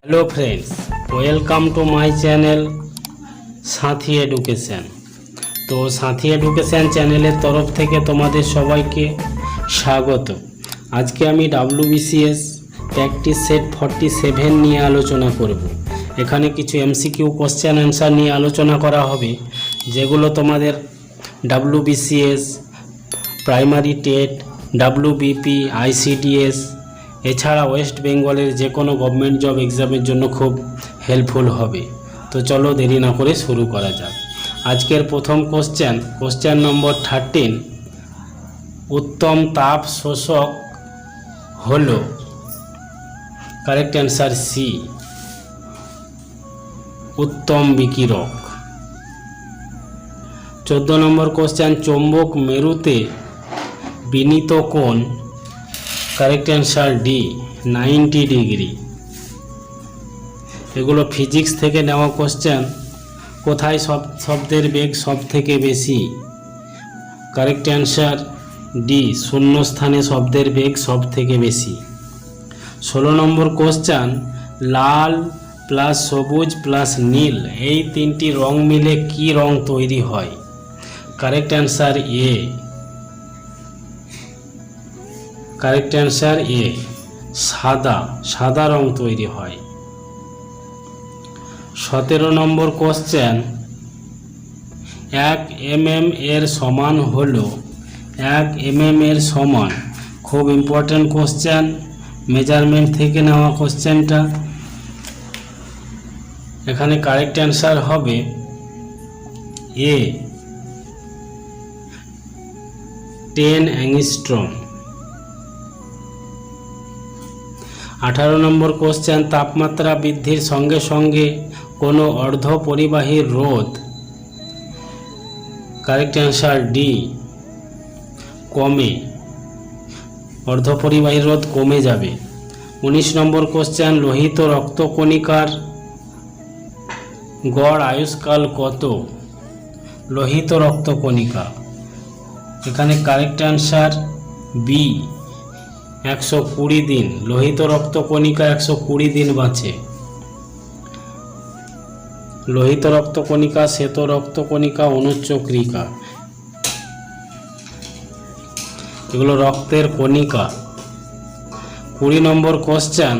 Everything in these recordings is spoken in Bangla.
Hello friends, welcome to my channel Sathi education. तो साथी एडुकेशन चैनलेर तरफ थेके तोमादेर सबाइके स्वागत। आज के आमी WBCS प्रैक्टिस सेट 47 निये आलोचना करब। एखाने किछु MCQ क्वेश्चन आंसर निये आलोचना करा होबे, जेगुलो तोमादेर WBCS, primary TET, WBP, ICDS এছাড়া ওয়েস্ট বেঙ্গলের যে কোনো গভর্নমেন্ট জব এক্সামের জন্য খুব হেল্পফুল হবে। তো চলো দেরি না করে শুরু করা যাক। আজকের প্রথম কোশ্চেন নম্বর 13, উত্তম তাপ শোষক হলো, কারেক্ট অ্যান্সার সি, উত্তম বিকিরক। 14 নম্বর কোশ্চেন, চৌম্বক মেরুতে বিনীত কোণ, কারেক্ট অ্যান্সার ডি, 90 ডিগ্রি। এগুলো ফিজিক্স থেকে নেওয়া কোশ্চেন। কোথায় শব্দের বেগ সব থেকে বেশি? কারেক্ট অ্যান্সার ডি, শূন্যস্থানে শব্দের বেগ সব থেকে বেশি। 16 নম্বর কোশ্চেন, লাল প্লাস সবুজ প্লাস নীল এই তিনটি রং মিলে কি রং তৈরি হয়? কারেক্ট অ্যান্সার এ, কারেক্ট অ্যান্সার এ, সাদা রং তৈরি হয়। 17 নম্বর কোশ্চেন, 1 mm এর সমান হলো, 1 mm এর সমান, খুব ইম্পর্টেন্ট কোশ্চেন, মেজারমেন্ট থেকে নেওয়া কোশ্চেনটা। এখানে কারেক্ট অ্যান্সার হবে এ, 10 অ্যাংস্ট্রম। 18 নম্বর কোশ্চেন, তাপমাত্রা বৃদ্ধির সঙ্গে সঙ্গে কোনো অর্ধপরিবাহী রোধ, কারেক্ট অ্যান্সার ডি, কমে, অর্ধপরিবাহী রোধ কমে যাবে। 19 নম্বর কোশ্চেন, লোহিত রক্তকণিকার গড় আয়ুষ্কাল কত? লোহিত রক্তকণিকা, এখানে কারেক্ট অ্যান্সার বি, 120 দিন। লোহিত রক্তকণিকা 120 দিন বাঁচে। লোহিত রক্তকণিকা, শ্বেত রক্তকণিকা, অনুচক্রিকা, এগুলো রক্তের কণিকা। 20 নম্বর কোশ্চেন,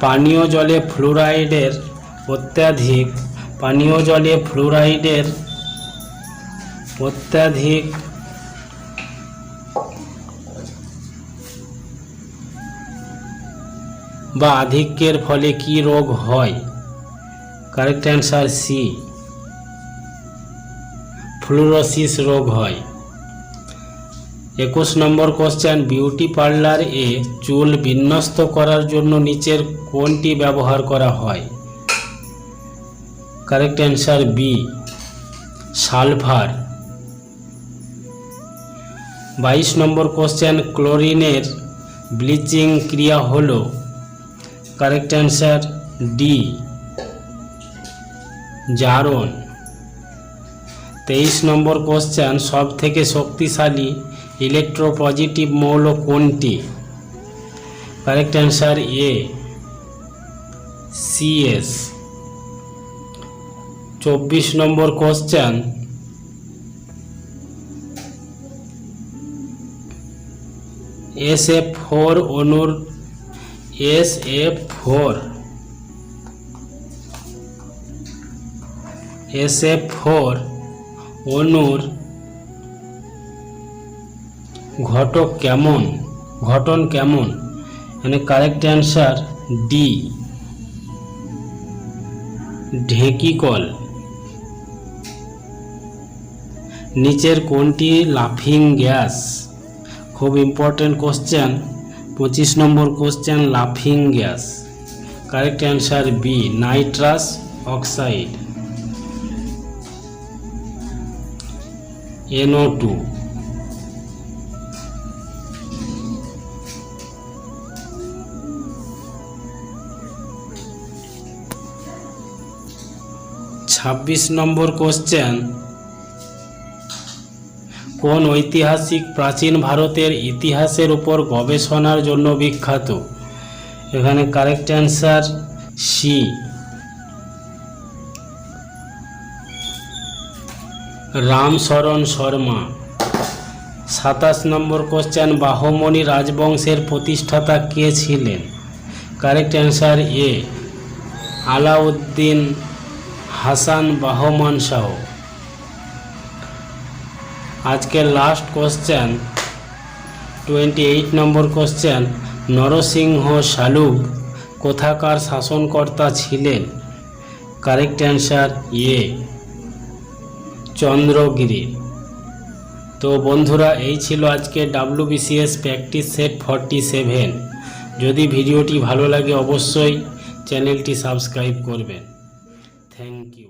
পানীয় জলে ফ্লুরাইডের অত্যাধিক বা আধিক্যের ফলে কি রোগ হয়? কারেক্ট অ্যান্সার সি, ফ্লুরোসিস রোগ হয়। 21 নম্বর কোশ্চেন, বিউটি পার্লার এ চুল বিন্যস্ত করার জন্য নিচের কোনটি ব্যবহার করা হয়? Correct answer B, sulphur. 22 number question, ক্লোরিনের ব্লিচিং ক্রিয়া হলো, কারেক্ট অ্যান্সার ডি, জারণ। 23 নম্বর কোশ্চেন, সব থেকে শক্তিশালী ইলেকট্রোপজিটিভ মৌল কোনটি? কারেক্ট অ্যান্সার এ, CS। 24 নম্বর কোশ্চেন, SF4 অণুর SF4 অণুর গঠন কেমন? মানে কারেক্ট অ্যান্সার ডি, ঢেকিকল। নিচের কোনটি লাফিং গ্যাস? খুব ইম্পর্টেন্ট কোশ্চেন, 25 নম্বর কোশ্চেন, লাফিং gas. Correct answer B, nitrous oxide, NO2। 26 number question, কোন ঐতিহাসিক প্রাচীন ভারতের ইতিহাসের উপর গবেষণার জন্য বিখ্যাত? এখানে correct answer C, Ramsharan Sharma. 27 number question, Bahmani রাজবংশের প্রতিষ্ঠাতা কে ছিলেন? Correct answer A, Alauddin Hasan Bahman Shah. আজকের last question 28 number question, Narasimha Saluva কোথাকার শাসনকর্তা ছিলেন? Correct answer A, Chandragiri. তো বন্ধুরা, এই ছিল আজকে WBCS প্র্যাকটিস সেট 47। যদি ভিডিওটি ভালো লাগে অবশ্যই চ্যানেলটি সাবস্ক্রাইব করবেন। Thank you.